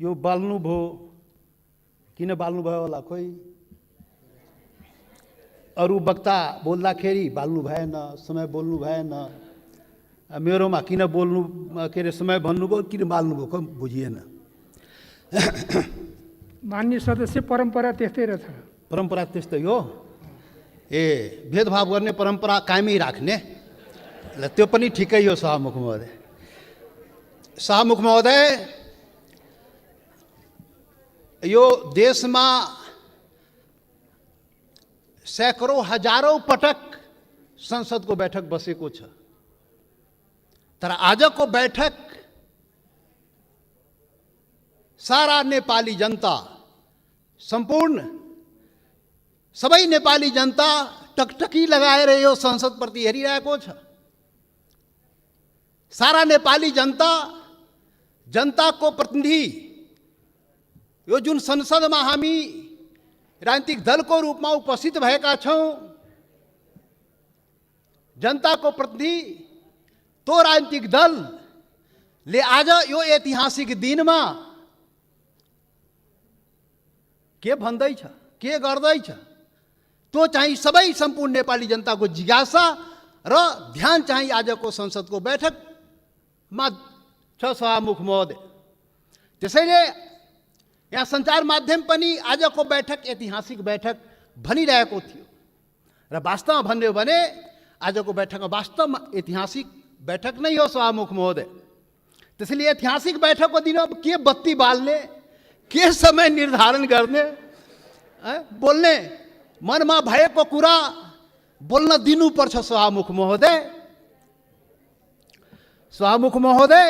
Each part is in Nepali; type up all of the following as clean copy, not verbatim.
यो बाल्नु भो किन बाल्नु भयो होला खोइ अरू वक्ता बोल्दाखेरि बाल्नु भएन समय बोल्नु भएन मेरोमा किन बोल्नु के अरे समय भन्नुभयो किन बाल्नुभयो खै बुझिएन। मान्य सदस्य परम्परा त्यस्तै रहेछ। परम्परा त्यस्तै हो ए भेदभाव गर्ने परम्परा कायमै राख्ने ल त्यो पनि ठिकै हो। सभामुख महोदय यो देशमा सैकड़ों हजारौं पटक संसदको बैठक बसेको छ तर आजको बैठक सारा नेपाली जनता संपूर्ण सबै नेपाली जनता टकटकी लगाएर यो संसदप्रति हेरिरहेको छ। सारा नेपाली जनता जनताको प्रतिनिधि यो जुन संसदमा हामी राजनीतिक दलको रूपमा उपस्थित भएका छौं जनताको प्रतिनिधि तो राजनीतिक दलले आज यो ऐतिहासिक दिनमा के भन्दैछ के गर्दैछ त्यो चाहिँ सबै सम्पूर्ण नेपाली जनताको जिज्ञासा र ध्यान चाहिँ आजको संसदको बैठकमा छ सभामुख महोदय। त्यसैले यहाँ सञ्चार माध्यम पनि आजको बैठक ऐतिहासिक बैठक भनिरहेको थियो र वास्तवमा भन्यो भने आजको बैठकमा वास्तवमा ऐतिहासिक बैठक नै हो सभामुख महोदय। त्यसैले ऐतिहासिक बैठकको दिन के बत्ती बाल्ने के समय निर्धारण गर्ने बोल्ने मनमा भएको कुरा बोल्न दिनुपर्छ सभामुख महोदय। सभामुख महोदय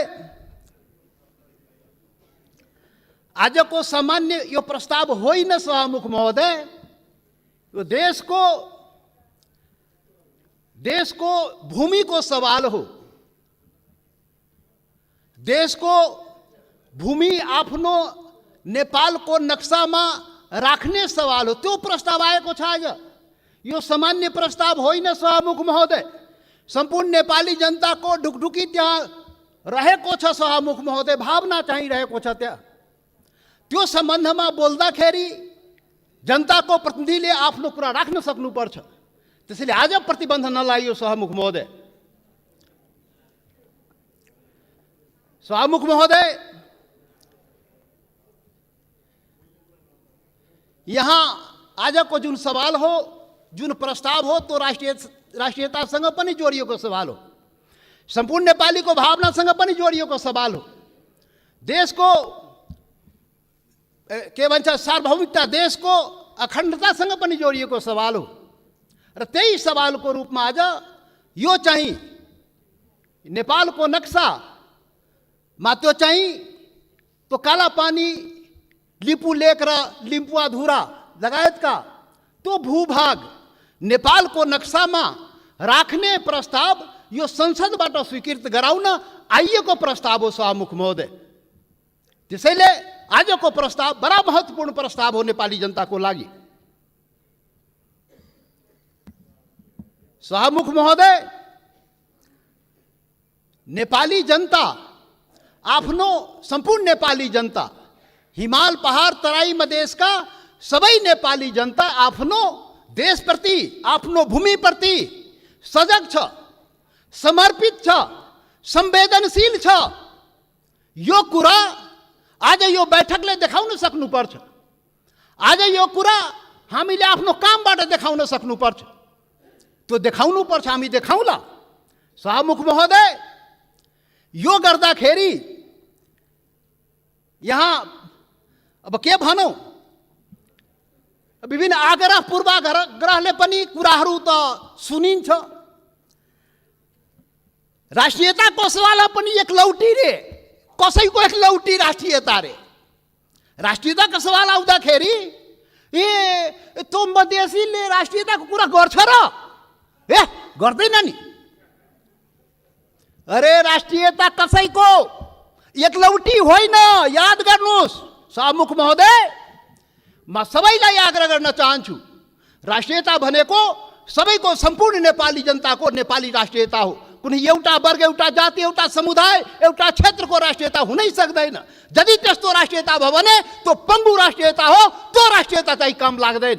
आजको सामान्य यो प्रस्ताव होइन सभामुख महोदय, यो देशको भूमिको सवाल हो। देशको भूमि आफ्नो नेपालको नक्सामा राख्ने सवाल हो, त्यो प्रस्ताव आएको छ आज। यो सामान्य प्रस्ताव होइन सभामुख महोदय। सम्पूर्ण नेपाली जनताको ढुकढुकी त्यहाँ रहेको छ सभामुख महोदय, भावना चाहिँ रहेको छ त्यहाँ। त्यो सम्बन्धमा बोल्दाखेरि जनताको प्रतिनिधिले आफ्नो कुरा राख्न सक्नुपर्छ। त्यसैले आज प्रतिबन्ध नलागियो सभामुख महोदय। सभामुख महोदय यहाँ आजको जुन सवाल हो जुन प्रस्ताव हो त्यो राष्ट्रियतासँग पनि जोडिएको सवाल हो, सम्पूर्ण नेपालीको भावनासँग पनि जोडिएको सवाल हो, देशको के भन्छ सार्वभौमिकता देशको अखण्डतासँग पनि जोडिएको सवाल हो र त्यही सवालको रूपमा आज यो चाहिँ नेपालको नक्सामा त्यो चाहिँ त्यो कालापानी लिपु लेक र लिम्पुवाधुरा लगायतका त्यो भूभाग नेपालको नक्सामा राख्ने प्रस्ताव यो संसदबाट स्वीकृत गराउन आइएको प्रस्ताव हो सभामुख महोदय। त्यसैले आजको प्रस्ताव बडा महत्त्वपूर्ण प्रस्ताव हो नेपाली जनताको लागि। सभामुख महोदय नेपाली जनता आफ्नो सम्पूर्ण नेपाली जनता हिमाल पहाड तराई मधेसका सबै नेपाली जनता आफ्नो देशप्रति आफ्नो भूमिप्रति सजग छ, समर्पित छ, संवेदनशील छ। यो कुरा आज यो बैठकले देखाउन सक्नुपर्छ। आज यो कुरा हामीले आफ्नो कामबाट देखाउन सक्नुपर्छ। त्यो देखाउनुपर्छ, हामी देखाउला। सभामुख महोदय यो गर्दाखेरि यहाँ अब के भनौँ, विभिन्न आग्रह पूर्वाग्रहले पनि कुराहरू त सुनिन्छ। राष्ट्रियताको सवालमा पनि एकलौटी रे, कसैको एकलौटी राष्ट्रियता रे। राष्ट्रियताको सवाल आउँदाखेरि ए त्यो मधेसीले राष्ट्रियताको कुरा गर्छ र ए गर्दैन नि। अरे राष्ट्रियता कसैको एकलौटी होइन, याद गर्नुहोस् सभामुख महोदय। म सबैलाई आग्रह गर्न चाहन्छु, राष्ट्रियता भनेको सबैको सम्पूर्ण नेपाली जनताको नेपाली राष्ट्रियता हो। कुनै एउटा वर्ग, एउटा जाति, एउटा समुदाय, एउटा क्षेत्रको राष्ट्रियता हुनै सक्दैन। यदि त्यस्तो राष्ट्रियता भयो भने त्यो पङ्गु राष्ट्रियता हो। त्यो राष्ट्रियता चाहिँ काम लाग्दैन।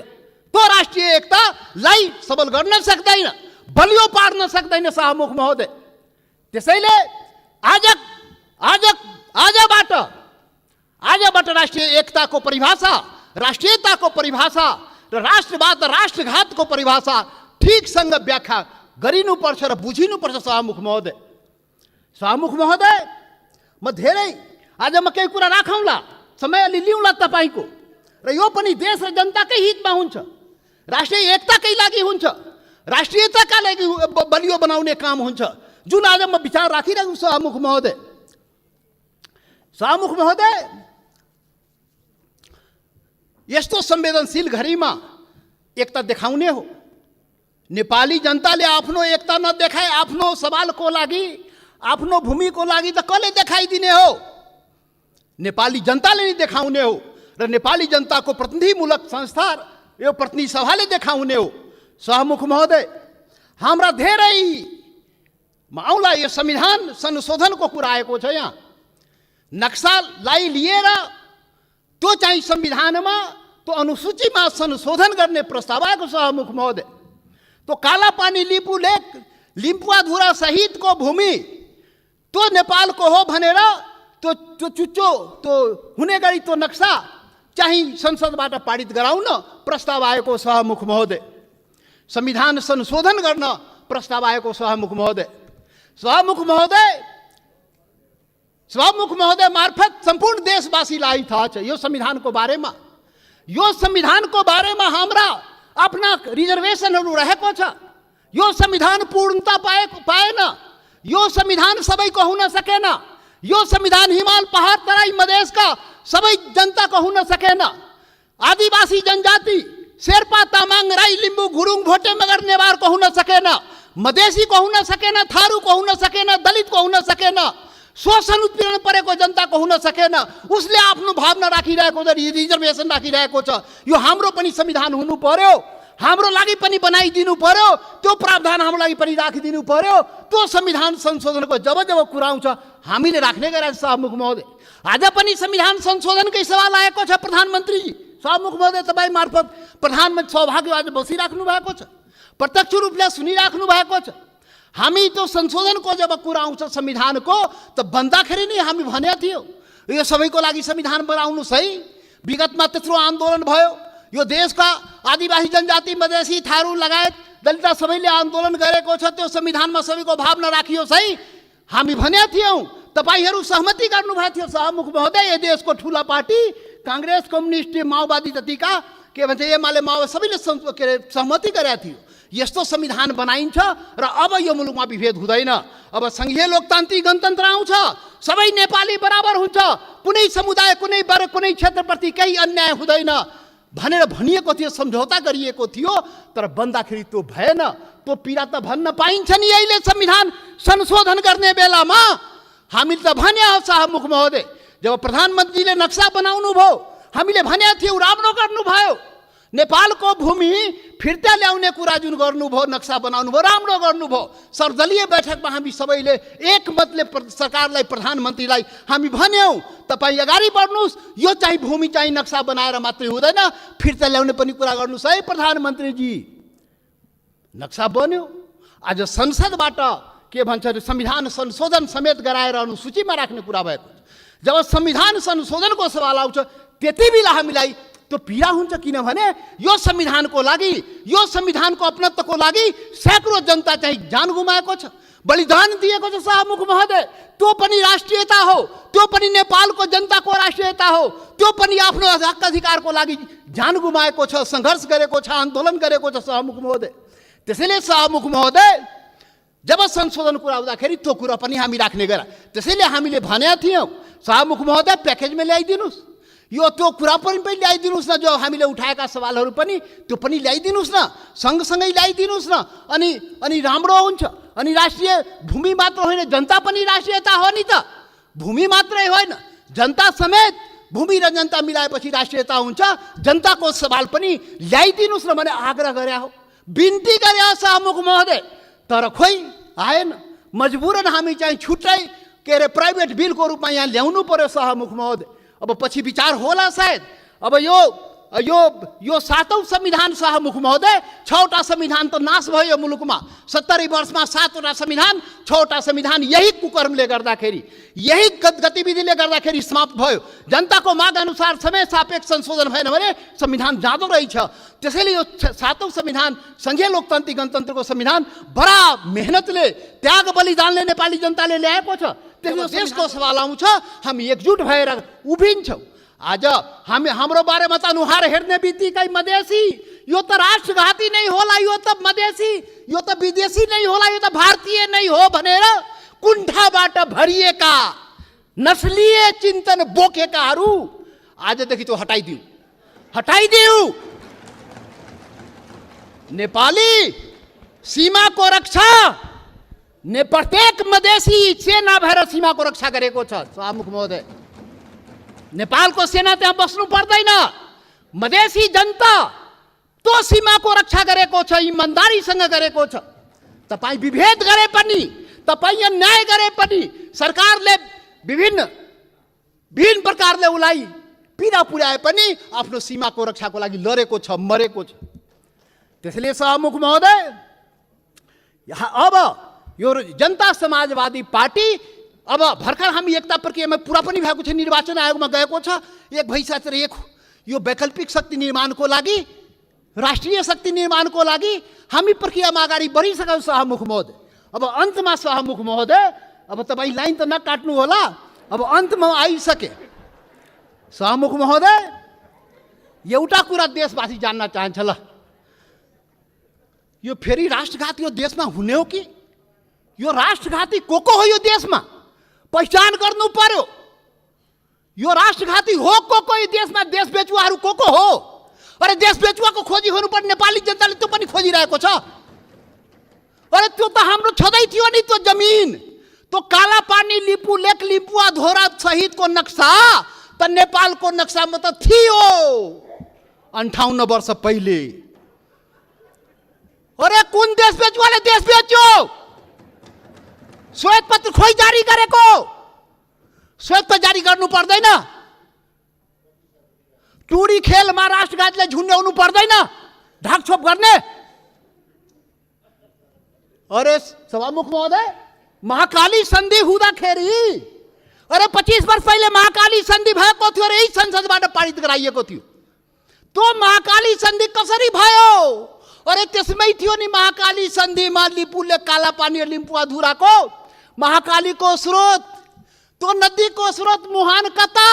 त्यो राष्ट्रिय एकतालाई सबल गर्न सक्दैन, बलियो पार्न सक्दैन शाहमुख महोदय। त्यसैले आजबाट राष्ट्रिय एकताको परिभाषा, राष्ट्रियताको परिभाषा र राष्ट्रवाद र राष्ट्रघातको परिभाषा ठिकसँग व्याख्या गरिनुपर्छ र बुझिनुपर्छ शाहमुख महोदय। शाहमुख महोदय, म धेरै आज म केही कुरा राखौँला, समय अलि लिउँला तपाईँको, र यो पनि देश र जनताकै हितमा हुन्छ, राष्ट्रिय एकताकै लागि हुन्छ, राष्ट्रियताका लागि बलियो बनाउने काम हुन्छ, जुन आज म विचार राखिरहेको छु शाहमुख महोदय। शाहमुख महोदय, यस्तो संवेदनशील घडीमा एकता देखाउने हो। नेपाली जनताले आफ्नो एकता नदेखाए आफ्नो सवालको लागि, आफ्नो भूमिको लागि त कसले देखाइदिने हो? नेपाली जनताले नै देखाउने हो र नेपाली जनताको प्रतिनिधिमूलक संस्था, यो प्रतिनिधि सभाले देखाउने हो। शाहमुख महोदय, हाम्रा धेरै आउला यो संविधान संशोधनको कुरा आएको छ। यहाँ नक्सालाई लिएर त्यो चाहिँ संविधानमा, त्यो अनुसूचीमा संशोधन गर्ने प्रस्ताव आएको शाहमुख महोदय। त्यो कालापानी लिपु लेक, लिम्पुवाधुरा सहितको भूमि त्यो नेपालको हो भनेर त्यो चुच्चो त्यो हुने गरी त्यो नक्सा चाहिँ संसदबाट पारित गराउन प्रस्ताव आएको शाहमुख महोदय। संविधान संशोधन गर्न प्रस्ताव आएको शाहमुख महोदय। शाहमुख महोदय मार्फत सम्पूर्ण देशवासीलाई थाहा छ यो संविधानको बारेमा। यो संविधानको बारेमा हाम्रा आफ्ना रिजर्भेसनहरू रहेको छ। यो संविधान पूर्णता पाएन। यो संविधान सबैको हुन सकेन। यो संविधान हिमाल, पहाड, तराई, मधेसका सबै जनताको हुन सकेन। आदिवासी जनजाति शेर्पा, तामाङ, राई, लिम्बू, गुरुङ, भोटे, मगर, नेवारको हुन सकेन। मधेसीको हुन सकेन, थारूको हुन सकेन, दलितको हुन सकेन, शोषण उत्पीडन परेको जनताको हुन सकेन। उसले आफ्नो भावना राखिरहेको छ, रिजर्भेसन राखिरहेको छ। यो हाम्रो पनि संविधान हुनु पर्यो, हाम्रो लागि पनि बनाइदिनु पर्यो, त्यो प्रावधान हाम्रो लागि पनि राखिदिनु पर्यो। त्यो संविधान संशोधनको जब कुरा आउँछ हामीले राख्ने गरेका शाहमुख महोदय। आज पनि संविधान संशोधनकै सवाल आएको छ प्रधानमन्त्रीजी। शाहमुख महोदय, तपाईँ मार्फत प्रधानमन्त्री सौभाग्य आज बसिराख्नु भएको छ, प्रत्यक्ष रूपले सुनिराख्नु भएको छ। हामी त्यो संशोधनको जब कुरा आउँछ संविधानको, त भन्दाखेरि नै हामी भनेका थियौँ यो सबैको लागि संविधान बनाउनुहोस् है। विगतमा त्यत्रो आन्दोलन भयो, यो देशका आदिवासी जनजाति, मधेसी, थारू लगायत दलित सबैले आन्दोलन गरेको छ। त्यो संविधानमा सबैको भावना राखियोस् है हामी भनेका थियौँ। तपाईँहरू सहमति गर्नुभएको थियो शाहमुख महोदय। यो देशको ठुला पार्टी काङ्ग्रेस, कम्युनिस्ट, माओवादी जतिका के भन्छ एमाले, माओवादी सबैले सहमति गरेका थियो। यस्तो संविधान बनाइन्छ र अब यो मुलुकमा विभेद हुँदैन। अब सङ्घीय लोकतान्त्रिक गणतन्त्र आउँछ, सबै नेपाली बराबर हुन्छ, कुनै समुदाय, कुनै वर्ग, कुनै क्षेत्रप्रति केही अन्याय हुँदैन भनेर भनिएको थियो, सम्झौता गरिएको थियो। तर बन्दाखेरि त्यो भएन। त्यो पीडा त भन्न पाइन्छ नि अहिले संविधान संशोधन गर्ने बेलामा। हामीले त भने हो शाहमुख महोदय, जब प्रधानमन्त्रीले नक्सा बनाउनु भयो हामीले भनेका थियौँ, राम्रो गर्नुभयो। नेपालको भूमि फिर्ता ल्याउने कुरा जुन गर्नुभयो, नक्सा बनाउनु भयो, राम्रो गर्नुभयो। सर्वदलीय बैठकमा हामी सबैले एकमतले सरकारलाई, प्रधानमन्त्रीलाई हामी भन्यौँ, तपाईँ अगाडि बढ्नुहोस्, यो चाहिँ भूमि चाहिँ नक्सा बनाएर मात्रै हुँदैन, फिर्ता ल्याउने पनि कुरा गर्नुहोस् है प्रधानमन्त्रीजी। नक्सा बन्यो। आज संसदबाट के भन्छ संविधान संशोधन समेत गराएर अनुसूचीमा राख्ने कुरा भएको छ। जब संविधान संशोधनको सवाल आउँछ त्यति बेला हामीलाई त्यो पीडा हुन्छ, किनभने यो संविधानको लागि, यो संविधानको अपनत्वको लागि सैकड़ों जनता चाहिँ जान गुमाएको छ, बलिदान दिएको छ शाहमुख महोदय। त्यो पनि राष्ट्रियता हो, त्यो पनि नेपालको जनताको राष्ट्रियता हो, त्यो पनि आफ्नो हक अधिकारको लागि जान गुमाएको छ, सङ्घर्ष गरेको छ, आन्दोलन गरेको छ शाहमुख महोदय। त्यसैले शाहमुख महोदय, जब संशोधन कुरा आउँदाखेरि त्यो कुरा पनि हामी राख्ने गरा। त्यसैले हामीले भनेका थियौँ शाहमुख महोदय प्याकेजमा ल्याइदिनुहोस्, यो त्यो कुरा पनि ल्याइदिनुहोस् न, जो हामीले उठाएका सवालहरू पनि त्यो पनि ल्याइदिनुहोस् न, सँगसँगै ल्याइदिनुहोस् न। अनि राम्रो हुन्छ। अनि राष्ट्रिय भूमि मात्र होइन, जनता पनि राष्ट्रियता हो नि त। भूमि मात्रै होइन, जनता समेत, भूमि र जनता मिलाएपछि राष्ट्रियता हुन्छ। जनताको सवाल पनि ल्याइदिनुहोस् न भने आग्रह गरे हो, बिन्ती गरे हो शाहमुख महोदय। तर खोइ आएन। मजबुरन हामी चाहिँ छुट्टै के अरे प्राइभेट बिलको रूपमा यहाँ ल्याउनु पर्यो सभामुख महोदय। अब पछि विचार होला सायद। अब यो 7औं संविधान सभामुख महोदय, 6वटा संविधान त नाश भयो मुलुकमा। 70 वर्षमा 7वटा संविधान, 6वटा संविधान यही कुकर्मले गर्दाखेरि, यही गतिविधिले गर्दाखेरि समाप्त भयो। जनताको माग अनुसार समय सापेक्ष संशोधन भएन भने संविधान जाँदो रहेछ। त्यसैले यो 7औं संविधान, संघीय लोकतान्त्रिक गणतन्त्रको संविधान बडा मेहनतले, त्याग बलिदानले नेपाली जनताले ल्याएको छ। त्यसले देशको सवाल आउँछ, हामी एकजुट भएर उभिन्छौँ। आज हाम्रो बारेमा त अनुहार हेर्ने बित्तिकै मधेसी, यो त राष्ट्रघाती नै होला, यो त मधेसी, यो त विदेशी नै होला, यो त भारतीय नै हो भनेर कुण्ठाबाट भरिएका नस्लीय चिन्तन बोकेकाहरू आजदेखि त्यो हटाइदिऊ। नेपाली सीमाको रक्षा प्रत्येक मधेसी सेना भएर सीमाको रक्षा गरेको छ सभामुख महोदय। नेपालको सेना त्यहाँ बस्नु पर्दैन। मधेसी जनता त्यो सीमाको रक्षा गरेको छ, इमान्दारीसँग गरेको छ। तपाईँ विभेद गरे पनि, तपाईँ अन्याय गरे पनि, सरकारले विभिन्न प्रकारले उसलाई पीडा पुर्याए पनि आफ्नो सीमाको रक्षाको लागि लडेको छ, मरेको छ। त्यसैले सभामुख महोदय, अब यो जनता समाजवादी पार्टी अब भर्खर हामी एकता प्रक्रियामा पुरा पनि भएको छ, निर्वाचन आयोगमा गएको छ। एक भइसकेर यो वैकल्पिक शक्ति निर्माणको लागि, राष्ट्रिय शक्ति निर्माणको लागि हामी प्रक्रियामा अगाडि बढिसक्यौँ सभामुख महोदय। अब अन्तमा सभामुख महोदय, अब तपाईँ लाइन त नकाट्नु होला, अब अन्तमा आइसके। सभामुख महोदय, एउटा कुरा देशवासी जान्न चाहन्छ, ल यो फेरि राष्ट्रघात यो देशमा हुने हो कि? यो राष्ट्रघाती को हो यो देशमा? पहिचान गर्नु पर्यो। यो राष्ट्रघाती हो को यो देशमा? देश बेचुवाहरू को हो? अरे देश बेचुवाको खोजी हुनुपर्ने नेपाली जनताले त्यो पनि खोजिरहेको छ। अरे त्यो त हाम्रो छँदै थियो नि, त्यो जमिन, त्यो काला पानी, लिपु लेक, लिम्पुवा धोरा सहितको नक्सा त नेपालको नक्सामा त थियो 58 वर्ष पहिले। अरे कुन देश बेचुवाले देश बेच्यो? श्वेत पत्र खोइ जारी गरेको? श्वेत पत्र जारी गर्नु पर्दैन? टुरी खेलमा राष्ट्रघातले झुन्ड्याउनु पर्दैन? ढाकछोप गर्ने? अरे सभामुख महोदय, महाकाली सन्धि हुँदाखेरि, अरे 25 वर्ष पहिले महाकाली सन्धि भएको थियो र यही संसदबाट पारित गराइएको थियो। त्यो महाकाली सन्धि कसरी भयो? अरे त्यसमै थियो नि महाकाली सन्धिमा लिपुले काला पानी लिम्पुवा धुराको महाकालीको स्रोत, त्यो नदीको स्रोत मुहान कता,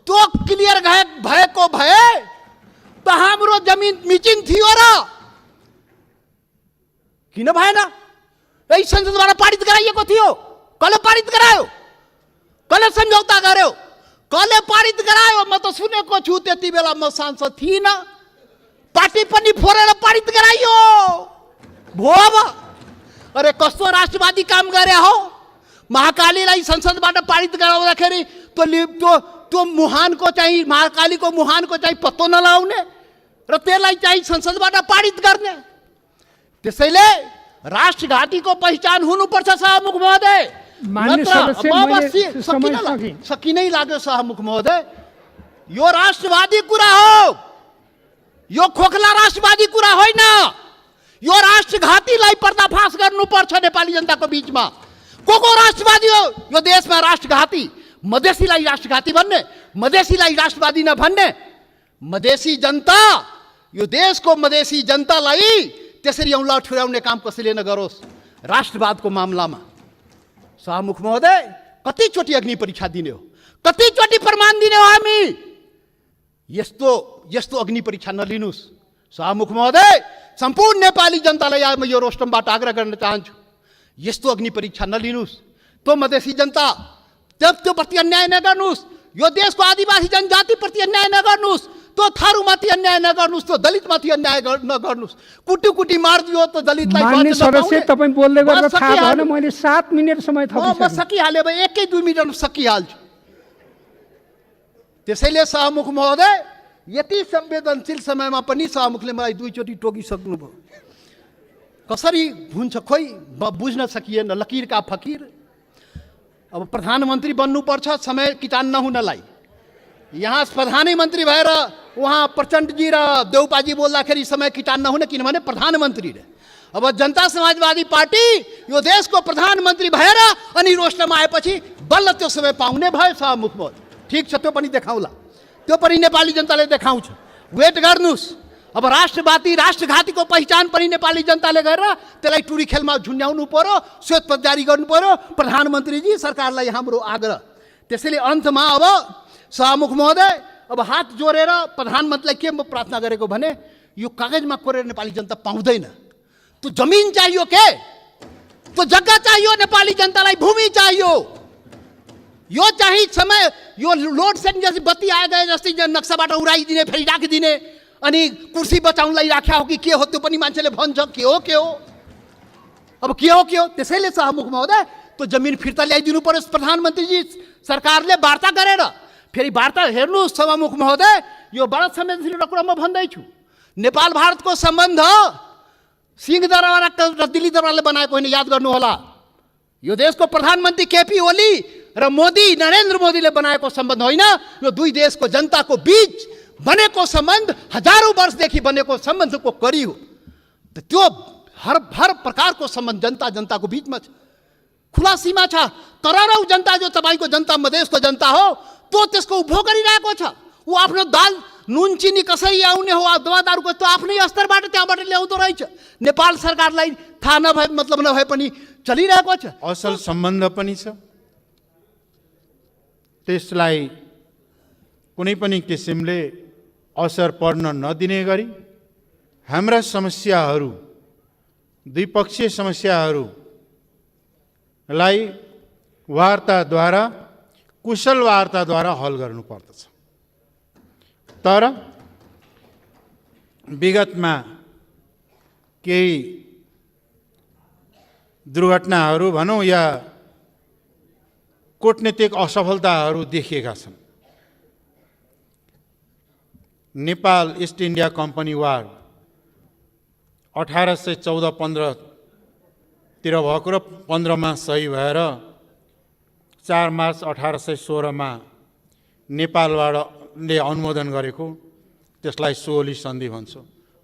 त्यो क्लियर भएको भए त हाम्रो जमिन मिचिन थियो र किन भएन? यही संसदबाट पारित गराइएको थियो। कसले पारित गरायो? कसले सम्झौता गर्यो? कसले पारित गरायो? म त सुनेको छु, त्यति बेला म सांसद थिइनँ, पार्टी पनि फोरेर पारित गराइयो भो। अरे कस्तो राष्ट्रवादी काम गरे हो? महाकालीलाई संसदबाट पारित गराउँदाखेरि त्यो मुहानको चाहिँ, महाकालीको मुहानको चाहिँ पत्तो नलाउने र त्यसलाई चाहिँ संसदबाट पारित गर्ने। त्यसैले राष्ट्रघातीको पहिचान हुनुपर्छ सभामुख महोदय। सकिनै लाग्यो सभामुख महोदय। यो राष्ट्रवादी कुरा हो, यो खोखला राष्ट्रवादी कुरा होइन। यो राष्ट्रघातीलाई पर्दाफास गर्नुपर्छ नेपाली जनताको बीचमा। को राष्ट्रवादी हो यो देशमा? राष्ट्रघाती। मधेसीलाई राष्ट्रघाती भन्ने, मधेसीलाई राष्ट्रवादी नभन्ने। मधेसी जनता, यो देशको मधेसी जनतालाई त्यसरी औँला ठुर्याउने काम कसैले नगरोस् राष्ट्रवादको मामलामा। सभामुख महोदय, कतिचोटि अग्नि परीक्षा दिने हो? कतिचोटि प्रमाण दिने हो हामी? यस्तो अग्नि परीक्षा नलिनुस् सभामुख महोदय। सम्पूर्ण नेपाली जनतालाई म यो रोस्टमबाट आग्रह गर्न चाहन्छु, यस्तो अग्नि परीक्षा नलिनुस्। त्यो मधेसी जनता त्यो प्रति अन्याय नगर्नुस्। यो देशको आदिवासी जनजाति प्रति अन्याय नगर्नुस्। त्यो थारूमाथि अन्याय नगर्नुस्। त्यो दलितमाथि अन्याय नगर्नुस्। कुटी मारिदियो त दलितलाई। माननीय सदस्य, तपाईँ बोल्दै गर्दा थाहा भएन, मैले 7 मिनेट समय थपिसकेँ। म सकिहालेँ, अब 1-2 मिनटमा सकिहाल्छु। त्यसैले सभामुख महोदय, यति संवेदनशील समयमा पनि सभामुखले मलाई 2 चोटि टोकिसक्नुभयो। कसरी हुन्छ खोइ बुझ्न सकिएन। लकीर का फकीर। अब प्रधानमन्त्री बन्नुपर्छ समय किटान नहुनलाई। यहाँ प्रधानमन्त्री भएर उहाँ प्रचण्डजी र देउपाजी बोल्दाखेरि समय किटान नहुने, किनभने प्रधानमन्त्री रे। अब जनता समाजवादी पार्टी यो देशको प्रधानमन्त्री भएर अनि रोस्टरमा आएपछि बल्ल त्यो समय पाउने भयो सभामुख महोदय। ठिक छ, त्यो पनि देखाउला, त्यो पनि नेपाली जनताले देखाउँछ। वेट गर्नुहोस्। अब राष्ट्रघातीको पहिचान पनि नेपाली जनताले गरेर त्यसलाई टुरी खेलमा झुन्ड्याउनु पर्यो, श्वेतपत्र जारी गर्नु पर्यो। प्रधानमन्त्रीजी सरकारलाई हाम्रो आग्रह। त्यसैले अन्तमा अब सभामुख महोदय अब हात जोडेर प्रधानमन्त्रीलाई के म प्रार्थना गरेको भने यो कागजमा कोरेर नेपाली जनता पाउँदैन। त्यो जमिन चाहियो के, त्यो जग्गा चाहियो नेपाली जनतालाई, भूमि चाहियो। यो चाहिँ समय यो लोड सेडिङ जस्तै बत्ती आए गए जस्तै नक्साबाट उडाइदिने फेरि राखिदिने अनि कुर्सी बचाउनलाई राख्या हो कि के हो त्यो पनि मान्छेले भन्छ। के हो अब के हो त्यसैले सभामुख महोदय त्यो जमिन फिर्ता ल्याइदिनु पर्यो। प्रधानमन्त्रीजी सरकारले वार्ता गरेर फेरि वार्ता हेर्नुहोस् सभामुख महोदय, यो बडा संवेदनशील कुरा म भन्दैछु। नेपाल भारतको सम्बन्ध सिंहदरबार र दिल्ली दरबारले बनाएको होइन, याद गर्नुहोला। यो देशको प्रधानमन्त्री केपी ओली र मोदी नरेन्द्र मोदीले बनाएको सम्बन्ध होइन, यो दुई देशको जनताको बीच बनेको सम्बन्ध, हजारौं वर्षदेखि बनेको सम्बन्धको कडी हो। त्यो हर प्रकारको सम्बन्ध जनताको बीचमा छ, खुला सीमा छ। करोडौं जनता जो तपाईँको जनता मधेसको जनता हो त्यो त्यसको उपभोग गरिरहेको छ। ऊ आफ्नो दाल नुन चिनी कसरी आउने हो, दवा दारूको त्यो आफ्नै स्तरबाट त्यहाँबाट ल्याउँदो रहेछ। नेपाल सरकारलाई थाहा नभए मतलब नभए पनि चलिरहेको छ। असल सम्बन्ध पनि छ, त्यसलाई कुनै पनि किसिमले असर पर्न नदिने गरी हाम्रा समस्याहरू, द्विपक्षीय समस्याहरूलाई वार्ताद्वारा, कुशल वार्ताद्वारा हल गर्नुपर्दछ। तर विगतमा केही दुर्घटनाहरू भनौँ या कूटनीतिक असफलताहरू देखिएका छन्। नेपाल इस्ट इन्डिया कम्पनी वार 1814-15 तिर भएको र 15मा सही भएर 4 मार्च 1816मा नेपालले अनुमोदन गरेको, त्यसलाई सोली सन्धि भन्छ।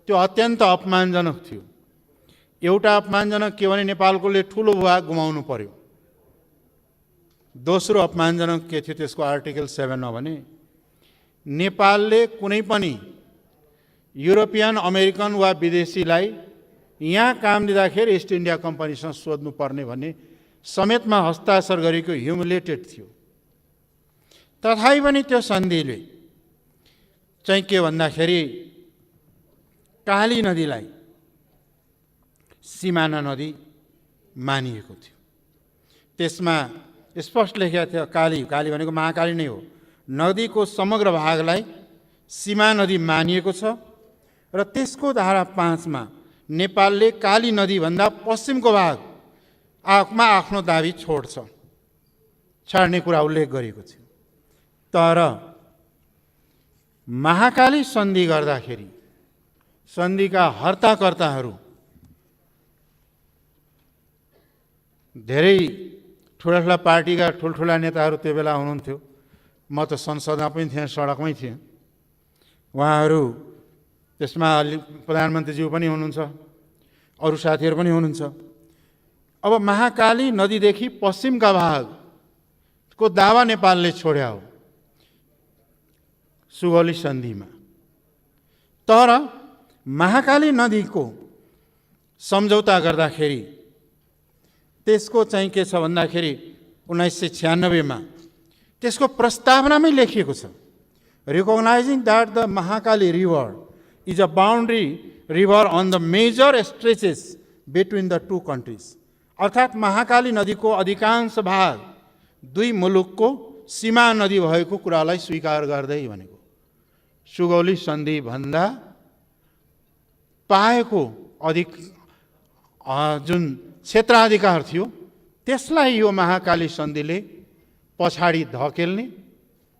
त्यो अत्यन्त अपमानजनक थियो। एउटा अपमानजनक के भने नेपालकोले ठुलो भूभाग गुमाउनु पर्यो। दोस्रो अपमानजनक के थियो त्यसको आर्टिकल 7 भने नेपालले कुनै पनि युरोपियन, अमेरिकन वा विदेशीलाई यहाँ काम दिँदाखेरि इस्ट इन्डिया कम्पनीसँग सोध्नुपर्ने भन्ने समेतमा हस्ताक्षर गरेको ह्युमिलेटेड थियो। तथापि पनि त्यो सन्धिले चाहिँ के भन्दाखेरि काली नदीलाई सिमाना नदी मानिएको थियो। त्यसमा स्पष्ट लेखेको थियो, काली भनेको महाकाली नै हो, नदीको समग्र भागलाई सीमा नदी मानिएको छ र त्यसको धारा 5 मा नेपालले काली नदीभन्दा पश्चिमको भागमा आफ्नो दाबी छाड्ने कुरा उल्लेख गरेको थियो। तर महाकाली सन्धि गर्दाखेरि सन्धिका हर्ताकर्ताहरू धेरै ठुला पार्टीका ठुल्ठुला नेताहरू त्यो बेला हुनुहुन्थ्यो। म त संसदमा पनि थिएँ, सडकमै थिएँ। उहाँहरू त्यसमा प्रधानमन्त्रीज्यू पनि हुनुहुन्छ, अरू साथीहरू पनि हुनुहुन्छ। अब महाकाली नदीदेखि पश्चिमका भागको दावा नेपालले छोड्या हो सुगौली सन्धिमा। तर महाकाली नदीको सम्झौता गर्दाखेरि त्यसको चाहिँ के छ भन्दाखेरि 1996 मा त्यसको प्रस्तावनामै लेखिएको छ, recognising that the Mahakali river is a boundary river on the major stretches between the two countries. अर्थात् महाकाली नदीको अधिकांश भाग दुई मुलुकको सीमा नदी भएको कुरालाई स्वीकार गर्दै भनेको सुगौली सन्धि भन्दा पाएको जुन क्षेत्राधिकार थियो त्यसलाई यो महाकाली सन्धिले पछाडि धकेल्ने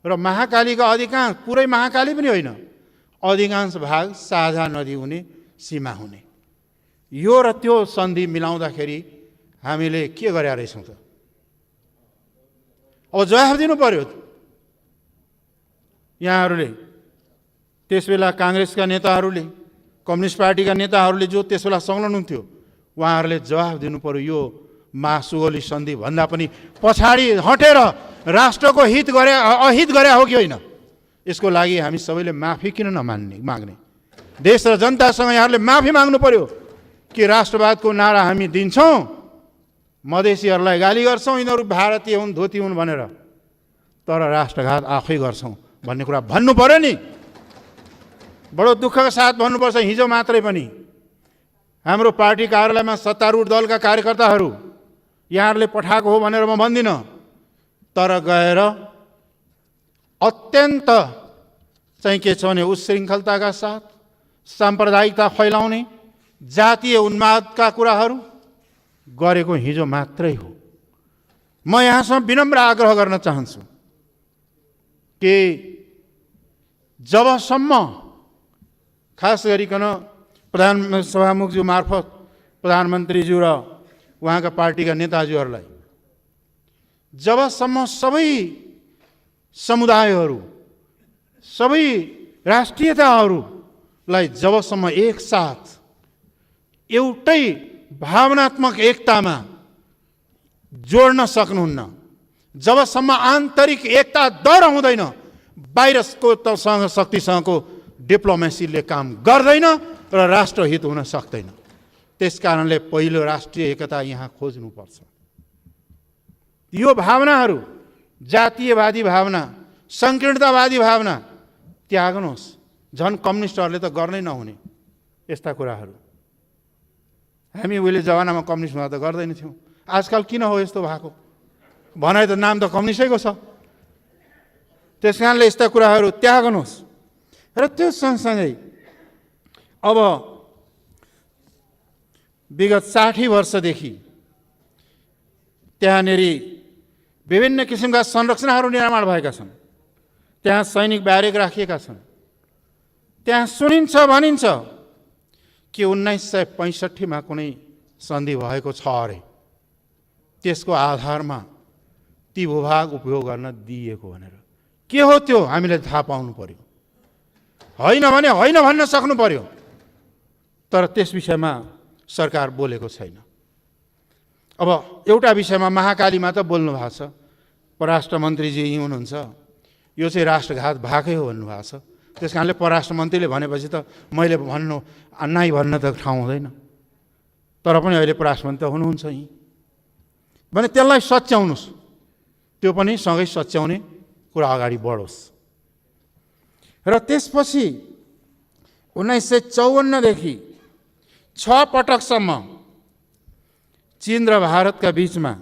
र महाकालीका अधिकांश, पुरै महाकाली पनि होइन, अधिकांश भाग साझा नदी हुने, सीमा हुने, यो र त्यो सन्धि मिलाउँदाखेरि हामीले के गरेका रहेछौँ त? अब जवाफ दिनु पर्यो। यहाँहरूले त्यसबेला काङ्ग्रेसका नेताहरूले, कम्युनिस्ट पार्टीका नेताहरूले जो त्यसबेला संलग्न हुन्थ्यो, उहाँहरूले जवाफ दिनु पर्यो। यो महासुगौली सन्धि भन्दा पनि पछाडि हटेर राष्ट्रको हित गरे अहित गरे हो कि होइन? यसको लागि हामी सबैले माफी किन माग्ने? देश र जनतासँग यहाँहरूले माफी माग्नु पर्यो कि राष्ट्रवादको नारा हामी दिन्छौँ, मधेसीहरूलाई गाली गर्छौँ, यिनीहरू भारतीय हुन्, धोती हुन् भनेर, तर राष्ट्रघात आफै गर्छौँ भन्ने कुरा भन्नु पर्यो नि। बडो दुःखका साथ भन्नुपर्छ, हिजो मात्रै पनि हाम्रो पार्टी कार्यालयमा सत्तारूढ दलका कार्यकर्ताहरू यहाँहरूले पठाएको हो भनेर म भन्दिनँ, तर गएर अत्यन्त चाहिँ के छ भने उच्छृङ्खलताका साथ साम्प्रदायिकता फैलाउने, जातीय उन्मादका कुराहरू गरेको हिजो मात्रै हो। म यहाँसँग विनम्र आग्रह गर्न चाहन्छु कि जबसम्म खास गरिकन प्रधान सभामुखज्यू मार्फत प्रधानमन्त्रीज्यू र उहाँका पार्टीका नेताजीहरूलाई जबसम्म सबै समुदायहरू, सबै राष्ट्रियताहरूलाई जबसम्म एकसाथ एउटै भावनात्मक एकतामा जोड्न सक्नुहुन्न, जबसम्म आन्तरिक एकता डर हुँदैन, बाहिरको सँग शक्तिसँगको डिप्लोमेसीले काम गर्दैन र राष्ट्रहित हुन सक्दैन। त्यस कारणले पहिलो राष्ट्रिय एकता यहाँ खोज्नुपर्छ। यो भावनाहरू, जातीयवादी भावना, सङ्कीर्णतावादी भावना त्याग्नुहोस्। झन् कम्युनिस्टहरूले त गर्नै नहुने यस्ता कुराहरू। हामी उहिले जमानामा कम्युनिस्टमा त गर्दैन थियौँ, आजकल किन हो यस्तो भएको? भनाइ त नाम त कम्युनिस्टैको छ। त्यस कारणले यस्ता कुराहरू त्याग्नुहोस्। र त्यो सँगसँगै अब विगत 60 वर्षदेखि त्यहाँनेरि विभिन्न किसिमका संरचनाहरू निर्माण भएका छन्, त्यहाँ सैनिक ब्यारेक राखिएका छन्। त्यहाँ सुनिन्छ भनिन्छ कि 1965 कुनै सन्धि भएको छ अरे, त्यसको आधारमा ती भूभाग उपयोग गर्न दिइएको भनेर। के हो त्यो हामीले थाहा पाउनु पर्यो। होइन भने होइन भन्न सक्नु पर्यो, तर त्यस विषयमा सरकार बोलेको छैन। अब एउटा विषयमा महाकालीमा त बोल्नु भएको छ, परराष्ट्र मन्त्रीजी यहीँ हुनुहुन्छ, यो चाहिँ राष्ट्रघात भएकै हो भन्नुभएको छ। त्यस कारणले परराष्ट्र मन्त्रीले भनेपछि त मैले भन्नु नाइ भन्न त ठाउँ हुँदैन, तर पनि अहिले परराष्ट्र मन्त्री त हुनुहुन्छ यहीँ भने त्यसलाई सच्याउनुहोस्, त्यो पनि सँगै सच्याउने कुरा अगाडि बढोस्। र त्यसपछि 1954देखि 6 पटकसम्म चीन र भारतका बीचमा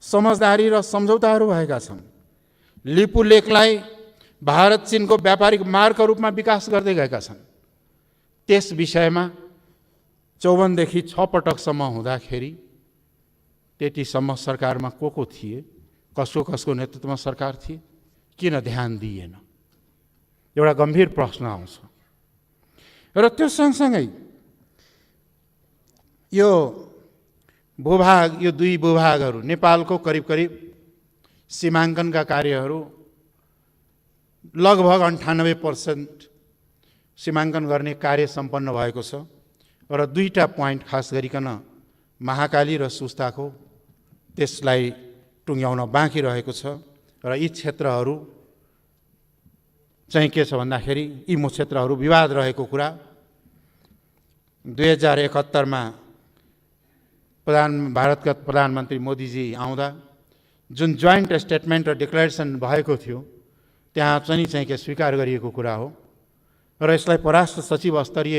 समझदारी र सम्झौताहरू भएका छन्। लिपु लेकलाई भारत चीनको व्यापारिक मार्गको रूपमा विकास गर्दै गएका छन्। त्यस विषयमा 54 देखि 6 पटकसम्म हुँदाखेरि त्यतिसम्म सरकारमा को थिए, कसको नेतृत्वमा सरकार थिए, किन ध्यान दिइएन? एउटा गम्भीर प्रश्न आउँछ। र त्यो सँगसँगै यो भूभाग, यो दुई भूभागहरू नेपालको करिब करिब सीमाङ्कनका कार्यहरू लगभग 98% सीमाङ्कन गर्ने कार्य सम्पन्न भएको छ। र दुईटा पोइन्ट खास गरिकन महाकाली र सुस्ताको त्यसलाई टुङ्ग्याउन बाँकी रहेको छ। र यी क्षेत्रहरू चाहिँ के छ भन्दाखेरि यी क्षेत्रहरू विवाद रहेको कुरा 2071मा भारतका प्रधानमन्त्री मोदीजी आउँदा जुन जोइन्ट स्टेटमेन्ट र डिक्लेरेसन भएको थियो त्यहाँ चाहिँ के स्वीकार गरिएको कुरा हो। र यसलाई परराष्ट्र सचिव स्तरीय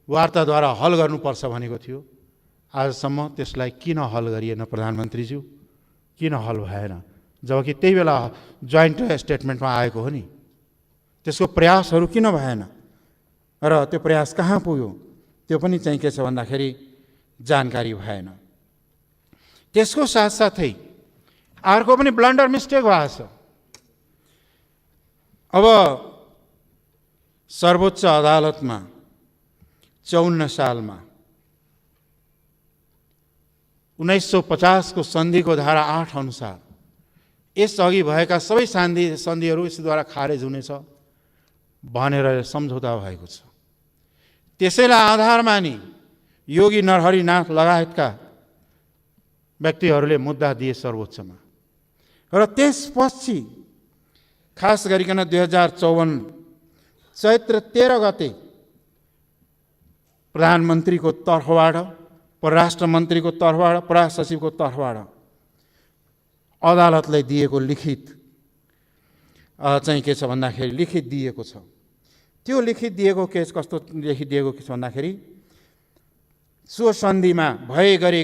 वार्ताद्वारा हल गर्नुपर्छ भनेको थियो। आजसम्म त्यसलाई किन हल गरिएन प्रधानमन्त्रीज्यू? किन हल भएन? जबकि त्यही बेला जोइन्ट स्टेटमेन्टमा आएको हो नि। त्यसको प्रयासहरू किन भएन र त्यो प्रयास कहाँ पुग्यो त्यो पनि चाहिँ के छ भन्दाखेरि जानकारी भएन। त्यसको साथसाथै अर्को पनि ब्लन्डर मिस्टेक भएको छ। अब सर्वोच्च अदालतमा 54 सालमा 1950 को सन्धिको धारा 8 अनुसार यसअघि भएका सबै सन्धिहरू यसद्वारा खारेज हुनेछ भनेर सम्झौता भएको छ। त्यसैलाई आधार मानी योगी नरहरिनाथ लगायतका व्यक्तिहरूले मुद्दा दिए सर्वोच्चमा र त्यसपछि खास गरिकन 2054 चैत्र 13 गते प्रधानमन्त्रीको तर्फबाट, परराष्ट्र मन्त्रीको तर्फबाट, परराष्ट्र सचिवको तर्फबाट अदालतलाई दिएको लिखित चाहिँ के छ भन्दाखेरि लिखित दिएको छ। त्यो लिखित दिएको केस कस्तो लिखित दिएको छ भन्दाखेरि सो सन्धिमा भए गरे